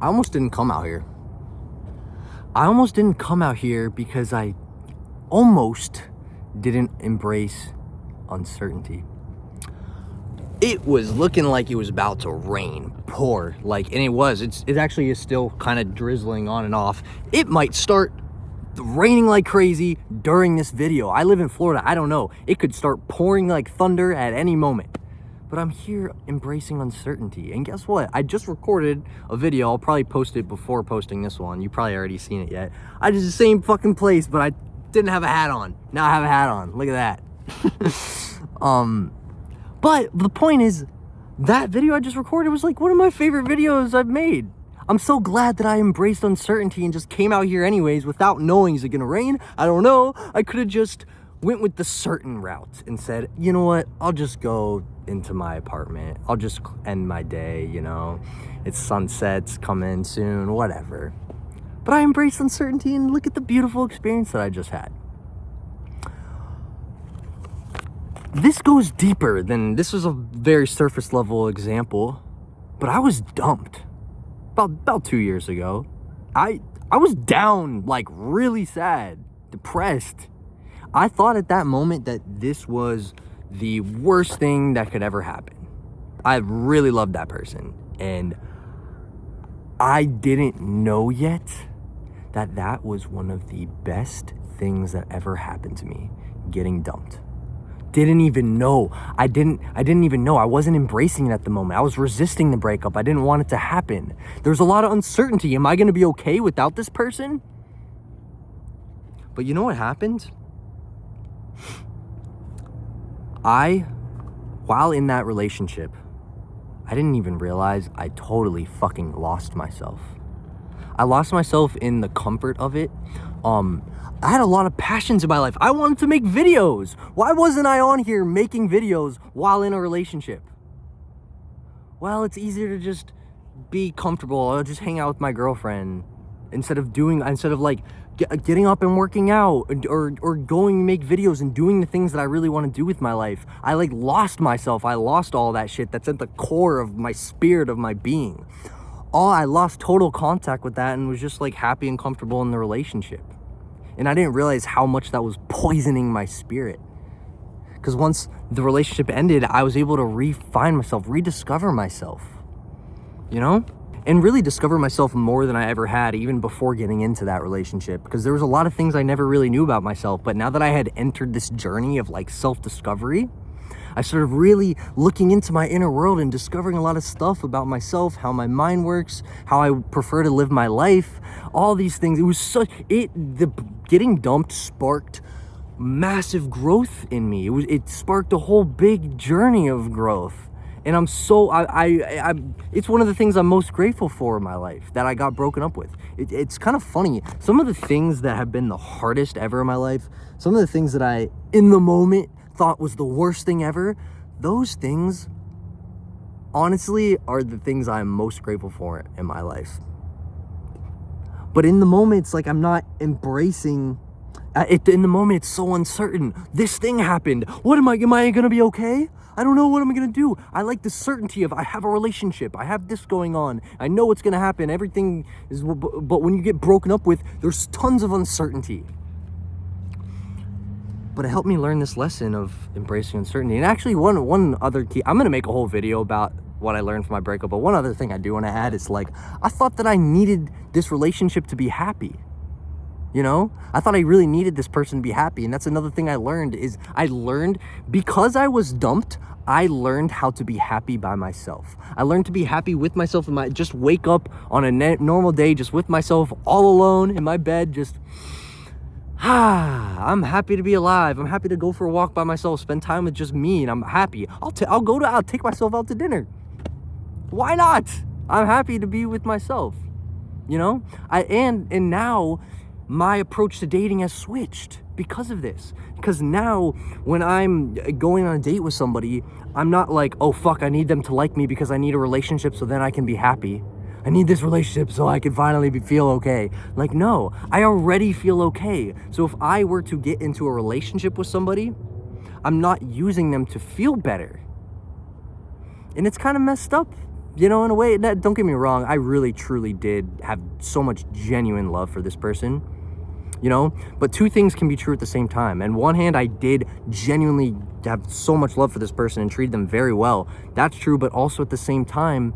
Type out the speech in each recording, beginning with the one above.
I almost didn't come out here. I almost didn't come out here because I almost didn't embrace uncertainty. It was looking like it was about to rain, pour, and it was. It actually is still kind of drizzling on and off. It might start raining like crazy during this video. I live in Florida. I don't know. It could start pouring like thunder at any moment. But I'm here embracing uncertainty. And guess what? I just recorded a video. I'll probably post it before posting this one. You probably already seen it yet. I did the same fucking place, but I didn't have a hat on. Now I have a hat on. Look at that. But the point is, that video I just recorded was like one of my favorite videos I've made. I'm so glad that I embraced uncertainty and just came out here anyways without knowing, is it gonna rain? I don't know. I could have just went with the certain route and said, you know what? I'll just go into my apartment. I'll just end my day, It's sunset's coming soon, whatever. But I embraced uncertainty and look at the beautiful experience that I just had. This goes deeper than, this was a very surface level example, but I was dumped about 2 years ago. I was down, like really sad, depressed. I thought at that moment that this was the worst thing that could ever happen. I really loved that person, and I didn't know yet that that was one of the best things that ever happened to me, getting dumped. Didn't even know. I didn't even know. I wasn't embracing it at the moment. I was resisting the breakup. I didn't want it to happen. There's a lot of uncertainty. Am I going to be okay without this person? But you know what happened? While in that relationship, I didn't even realize I totally fucking lost myself. I lost myself in the comfort of it. I had a lot of passions in my life. I wanted to make videos. Why wasn't I on here making videos while in a relationship? Well, it's easier to just be comfortable. I'll just hang out with my girlfriend instead of getting up and working out or going to make videos and doing the things that I really want to do with my life. I lost myself. I lost all that shit that's at the core of my spirit, of my being. I lost total contact with that and was just happy and comfortable in the relationship. And I didn't realize how much that was poisoning my spirit. Because once the relationship ended, I was able to refine myself, rediscover myself, and really discover myself more than I ever had even before getting into that relationship. Because there was a lot of things I never really knew about myself. But now that I had entered this journey of self-discovery, I started really looking into my inner world and discovering a lot of stuff about myself, how my mind works, how I prefer to live my life, all these things. It was getting dumped sparked massive growth in me. It sparked a whole big journey of growth. And it's one of the things I'm most grateful for in my life, that I got broken up with. It's kind of funny. Some of the things that have been the hardest ever in my life, some of the things that I, in the moment, thought was the worst thing ever, those things honestly are the things I'm most grateful for in my life. But in the moment, it's I'm not embracing it. In the moment, it's so uncertain. This thing happened. Am I gonna be okay? I don't know. What am I gonna do? I like the certainty of I have a relationship, I have this going on, I know what's gonna happen, everything is. But when you get broken up with, there's tons of uncertainty. But it helped me learn this lesson of embracing uncertainty. And actually, one other key, I'm gonna make a whole video about what I learned from my breakup, but one other thing I do want to add is I thought that I needed this relationship to be happy. I thought I really needed this person to be happy. And that's another thing I learned because I was dumped, I learned how to be happy by myself. I learned to be happy with myself and just wake up on a normal day, just with myself, all alone in my bed, just I'm happy to be alive. I'm happy to go for a walk by myself, spend time with just me, and I'm happy. I'll take myself out to dinner. Why not? I'm happy to be with myself. And now my approach to dating has switched because of this. Because now when I'm going on a date with somebody, I'm not oh fuck, I need them to like me because I need a relationship so then I can be happy. I need this relationship so I can finally feel okay. No, I already feel okay. So if I were to get into a relationship with somebody, I'm not using them to feel better. And it's kind of messed up You know, in a way, don't get me wrong, I really truly did have so much genuine love for this person, you know, but two things can be true at the same time. And one hand, I did genuinely have so much love for this person and treat them very well. That's true, but also at the same time,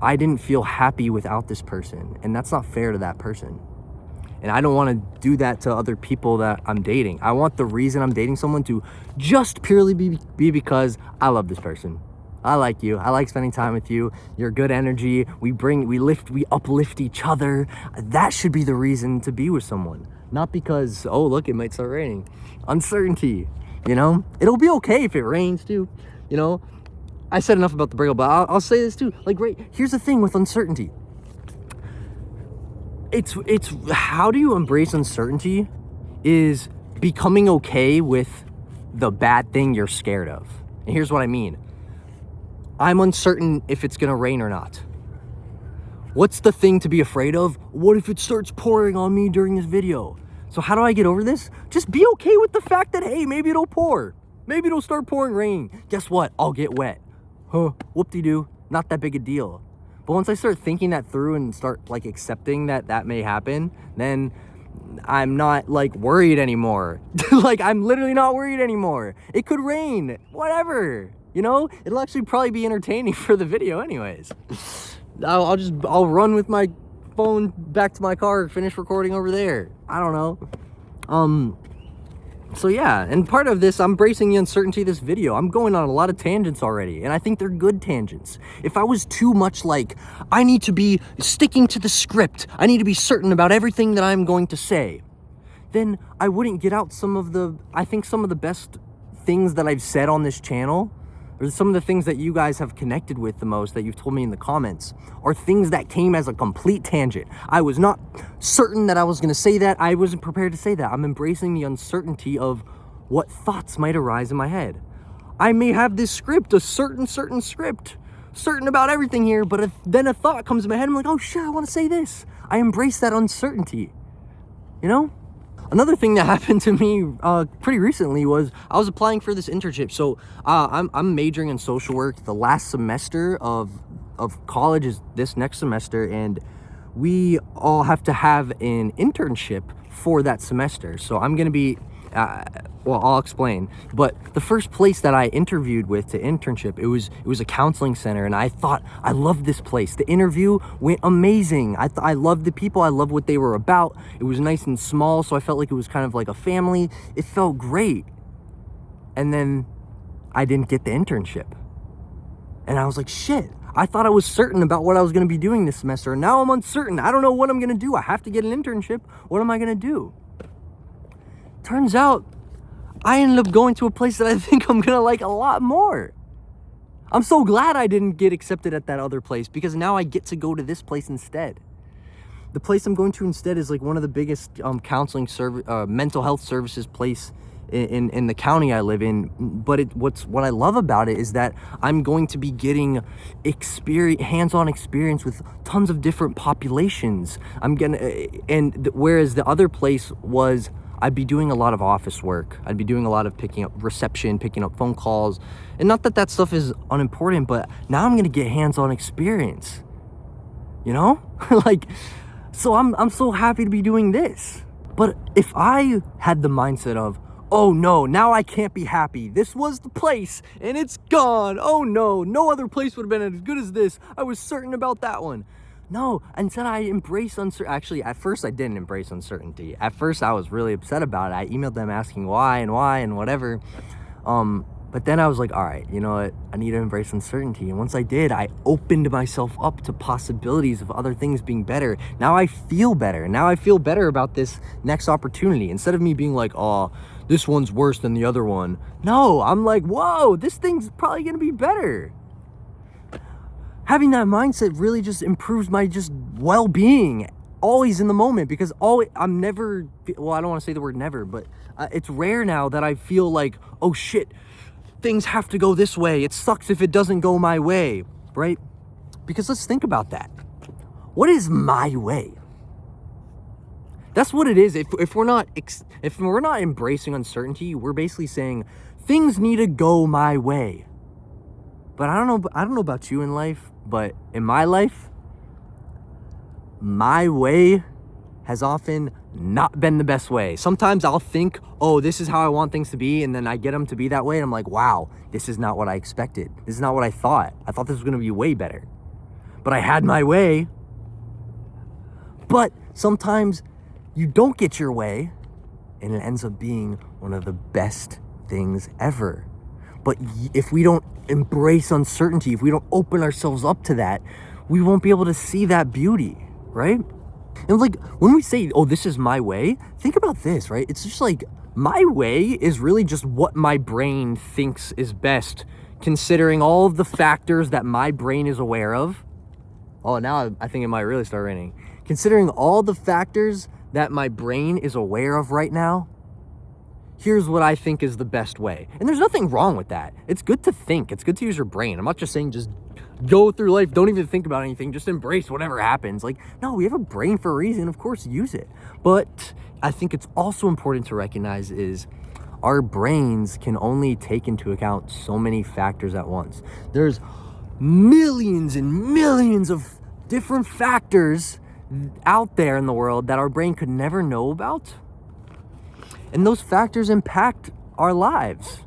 I didn't feel happy without this person, and that's not fair to that person. And I don't want to do that to other people that I'm dating. I want the reason I'm dating someone to just purely be because I love this person. I like you. I like spending time with you. You're good energy. We uplift each other. That should be the reason to be with someone. Not because, oh, look, it might start raining. Uncertainty, you know? It'll be okay if it rains too, you know? I said enough about the breakup, but I'll say this too. Like, right, here's the thing with uncertainty. It's how do you embrace uncertainty is becoming okay with the bad thing you're scared of. And here's what I mean. I'm uncertain if it's gonna rain or not. What's the thing to be afraid of? What if it starts pouring on me during this video? So how do I get over this? Just be okay with the fact that, hey, maybe it'll pour. Maybe it'll start pouring rain. Guess what? I'll get wet. Huh, whoop-de-doo. Not that big a deal. But once I start thinking that through and start like accepting that may happen, then I'm not like worried anymore. Like I'm literally not worried anymore. It could rain, whatever. You know, it'll actually probably be entertaining for the video anyways. I'll run with my phone back to my car, finish recording over there. I don't know. So yeah, and part of this, I'm embracing the uncertainty of this video. I'm going on a lot of tangents already, and I think they're good tangents. If I was too much like, I need to be sticking to the script, I need to be certain about everything that I'm going to say, then I wouldn't get out some of the best things that I've said on this channel, or some of the things that you guys have connected with the most that you've told me in the comments, are things that came as a complete tangent. I was not certain that I was going to say that. I wasn't prepared to say that. I'm embracing the uncertainty of what thoughts might arise in my head. I may have this script, a certain script, certain about everything here, but then a thought comes in my head. I'm like, oh shit, I want to say this. I embrace that uncertainty, you know? Another thing that happened to me pretty recently was I was applying for this internship. So I'm majoring in social work. The last semester of college is this next semester, and we all have to have an internship for that semester. So I'm gonna be well, I'll explain. But the first place that I interviewed with to internship, it was a counseling center, and I thought I loved this place. The interview went amazing. I loved the people. I loved what they were about. It was nice and small, so I felt like it was kind of like a family. It felt great. And then I didn't get the internship. And I was like, shit. I thought I was certain about what I was going to be doing this semester, and now I'm uncertain. I don't know what I'm going to do. I have to get an internship. What am I going to do? Turns out I ended up going to a place that I think I'm gonna like a lot more. I'm so glad I didn't get accepted at that other place, because now I get to go to this place instead. The place I'm going to instead is like one of the biggest counseling mental health services place in the county I live in. But what I love about it is that I'm going to be getting hands-on experience with tons of different populations. Whereas the other place was, I'd be doing a lot of office work. I'd be doing a lot of picking up phone calls. And not that that stuff is unimportant, but now I'm gonna get hands-on experience. You know? So I'm so happy to be doing this. But if I had the mindset of, oh no, now I can't be happy. This was the place and it's gone. Oh no, no other place would have been as good as this. I was certain about that one. No, instead I embraced uncertainty. Actually, at first I didn't embrace uncertainty. At first I was really upset about it. I emailed them asking why and whatever. But then I was like, all right, you know what? I need to embrace uncertainty. And once I did, I opened myself up to possibilities of other things being better. Now I feel better. Now I feel better about this next opportunity. Instead of me being like, oh, this one's worse than the other one. No, I'm like, whoa, this thing's probably gonna be better. Having that mindset really just improves my just well-being, always in the moment, because I'm never, well, I don't want to say the word never, but it's rare now that I feel like, oh shit, things have to go this way. It sucks if it doesn't go my way, right? Because let's think about that. What is my way? That's what it is. If we're not embracing uncertainty, we're basically saying things need to go my way. But I don't know about you in life, But in my life, my way has often not been the best way. Sometimes I'll think, oh, this is how I want things to be, and then I get them to be that way, and I'm like, wow, this is not what I expected. This is not what I thought. I thought this was gonna be way better. But I had my way. But sometimes you don't get your way, and it ends up being one of the best things ever. But if we don't embrace uncertainty, if we don't open ourselves up to that, we won't be able to see that beauty, right? And like when we say, oh, this is my way, think about this, right? It's just like my way is really just what my brain thinks is best, considering all of the factors that my brain is aware of. Oh, now I think it might really start raining. Considering all the factors that my brain is aware of right now, here's what I think is the best way. And there's nothing wrong with that. It's good to think. It's good to use your brain. I'm not just saying just go through life, don't even think about anything, just embrace whatever happens. Like, no, we have a brain for a reason. Of course, use it. But I think it's also important to recognize is our brains can only take into account so many factors at once. There's millions and millions of different factors out there in the world that our brain could never know about. And those factors impact our lives.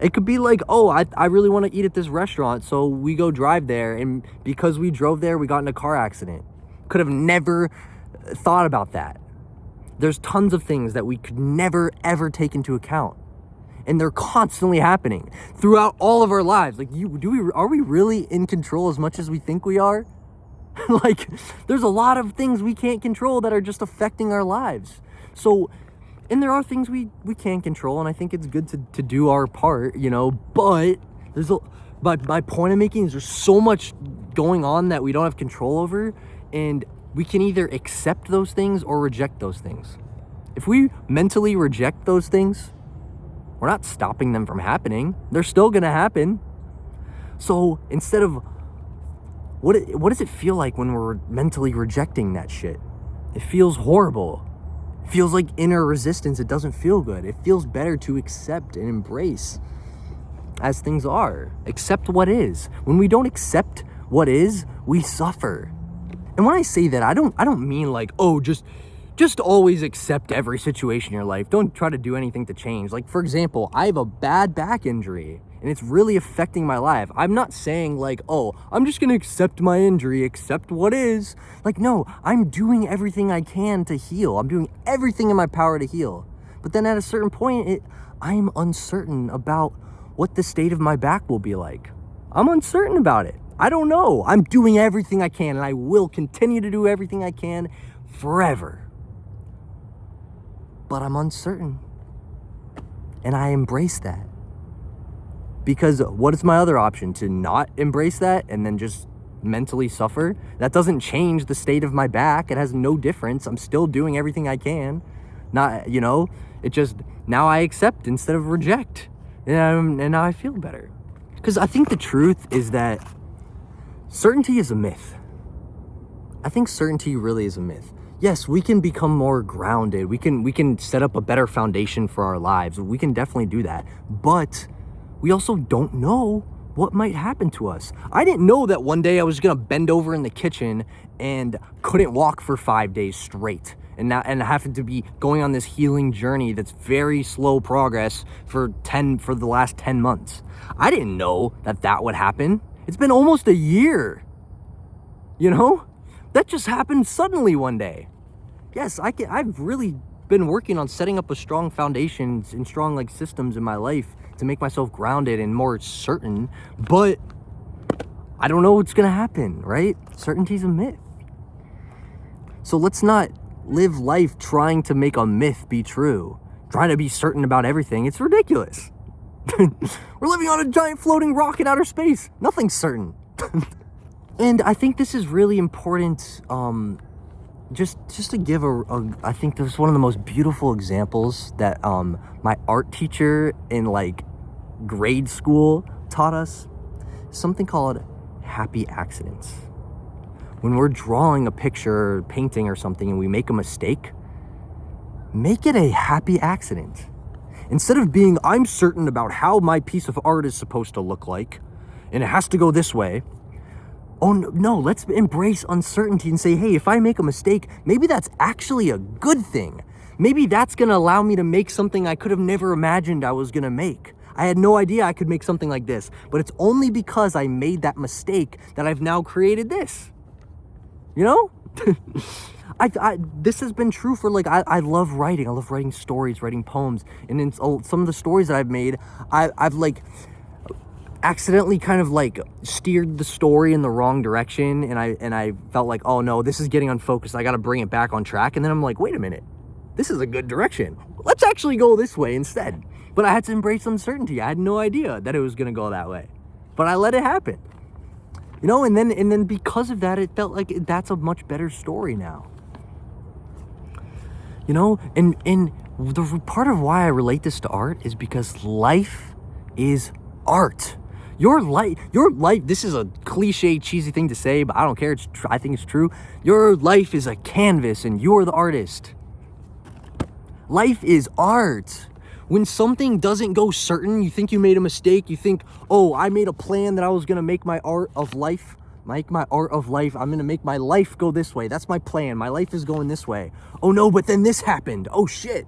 It could be like, oh, I really want to eat at this restaurant, so we go drive there, and because we drove there, we got in a car accident. Could have never thought about that. There's tons of things that we could never, ever take into account. And they're constantly happening throughout all of our lives. Like, are we really in control as much as we think we are? Like, there's a lot of things we can't control that are just affecting our lives. So, and there are things we can control, and I think it's good to do our part, you know, but my point I'm making is there's so much going on that we don't have control over, and we can either accept those things or reject those things. If we mentally reject those things, we're not stopping them from happening. They're still gonna happen. So instead of, what does it feel like when we're mentally rejecting that shit? It feels horrible. It feels like inner resistance. It doesn't feel good. It feels better to accept and embrace as things are. Accept what is. When we don't accept what is, we suffer. And when I say that, I don't mean like, oh, just always accept every situation in your life. Don't try to do anything to change. Like, for example, I have a bad back injury and it's really affecting my life. I'm not saying like, oh, I'm just gonna accept my injury, accept what is. Like, no, I'm doing everything I can to heal. I'm doing everything in my power to heal. But then at a certain point, I'm uncertain about what the state of my back will be like. I'm uncertain about it. I don't know. I'm doing everything I can, and I will continue to do everything I can forever. But I'm uncertain. And I embrace that. Because what is my other option? To not embrace that and then just mentally suffer? That doesn't change the state of my back. It has no difference. I'm still doing everything I can. Not, you know, it just, now I accept instead of reject. And now I feel better. Because I think the truth is that certainty is a myth. I think certainty really is a myth. Yes, we can become more grounded. We can set up a better foundation for our lives. We can definitely do that. But we also don't know what might happen to us. I didn't know that one day I was gonna bend over in the kitchen and couldn't walk for 5 days straight. And having to be going on this healing journey that's very slow progress for the last 10 months. I didn't know that would happen. It's been almost a year. You know? That just happened suddenly one day. Yes, I've really been working on setting up a strong foundation and strong like systems in my life to make myself grounded and more certain, but I don't know what's gonna happen, right? Certainty's a myth. So let's not live life trying to make a myth be true, trying to be certain about everything. It's ridiculous. We're living on a giant floating rock in outer space. Nothing's certain. And I think this is really important, just to give I think this is one of the most beautiful examples that my art teacher in like grade school taught us, something called happy accidents. When we're drawing a picture or painting or something and we make a mistake, make it a happy accident. Instead of being, I'm certain about how my piece of art is supposed to look like, and it has to go this way, Oh no, let's embrace uncertainty and say, hey, if I make a mistake, maybe that's actually a good thing. Maybe that's gonna allow me to make something I could have never imagined I was gonna make. I had no idea I could make something like this, but it's only because I made that mistake that I've now created this. You know? This has been true for like, I love writing. I love writing stories, writing poems. And in some of the stories that I've made, I've like accidentally kind of like steered the story in the wrong direction. And I felt like, oh no, this is getting unfocused. I got to bring it back on track. And then I'm like, wait a minute, this is a good direction. Let's actually go this way instead. But I had to embrace uncertainty. I had no idea that it was going to go that way, but I let it happen. You know, and then because of that, it felt like that's a much better story now. You know, and the part of why I relate this to art is because life is art. Your life, this is a cliche, cheesy thing to say, but I don't care. I think it's true. Your life is a canvas and you're the artist. Life is art. When something doesn't go certain, you think you made a mistake, you think, oh, I made a plan that I was gonna make my art of life. I'm gonna make my life go this way. That's my plan. My life is going this way. Oh no, but then this happened. Oh shit.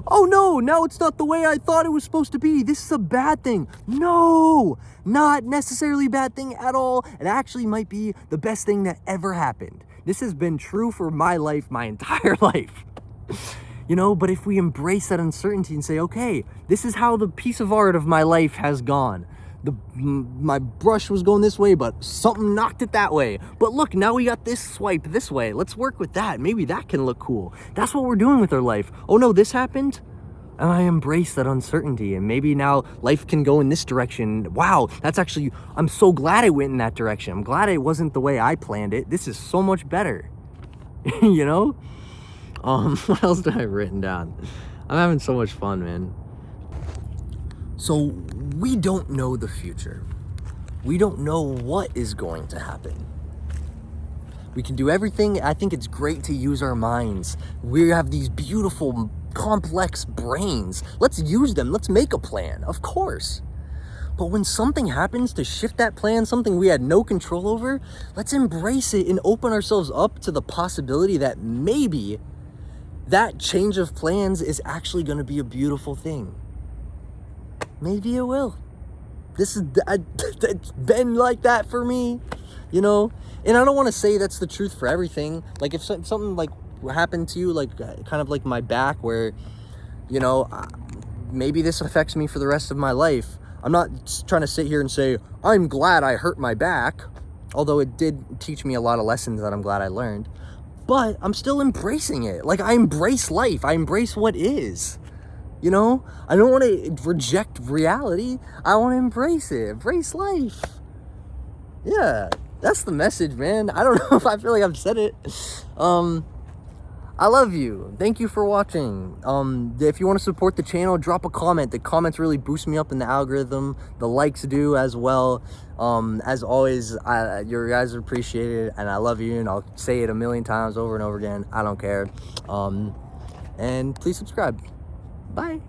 Oh no, now it's not the way I thought it was supposed to be. This is a bad thing. No, not necessarily a bad thing at all. It actually might be the best thing that ever happened. This has been true for my life, my entire life. You know, but if we embrace that uncertainty and say, okay, this is how the piece of art of my life has gone. My brush was going this way, but something knocked it that way. But look, now we got this swipe this way. Let's work with that. Maybe that can look cool. That's what we're doing with our life. Oh no, this happened? And I embrace that uncertainty. And maybe now life can go in this direction. Wow, I'm so glad it went in that direction. I'm glad it wasn't the way I planned it. This is so much better. You know? What else did I have written down? I'm having so much fun, man. So we don't know the future. We don't know what is going to happen. We can do everything. I think it's great to use our minds. We have these beautiful, complex brains. Let's use them. Let's make a plan, of course. But when something happens to shift that plan, something we had no control over, let's embrace it and open ourselves up to the possibility that maybe that change of plans is actually going to be a beautiful thing. Maybe it will. It's been like that for me, you know? And I don't want to say that's the truth for everything. Like if something like happened to you, like kind of like my back where, you know, maybe this affects me for the rest of my life. I'm not trying to sit here and say, I'm glad I hurt my back. Although it did teach me a lot of lessons that I'm glad I learned. But I'm still embracing it. Like I embrace life. I embrace what is. You know, I don't want to reject reality. I want to embrace it. Embrace life. Yeah, that's the message, man. I don't know if I feel like I've said it. I love you. Thank you for watching. If you want to support the channel, drop a comment. The comments really boost me up in the algorithm. The likes do as well. As always, your guys are appreciated, and I love you, and I'll say it a million times over and over again. I don't care. And please subscribe. Bye.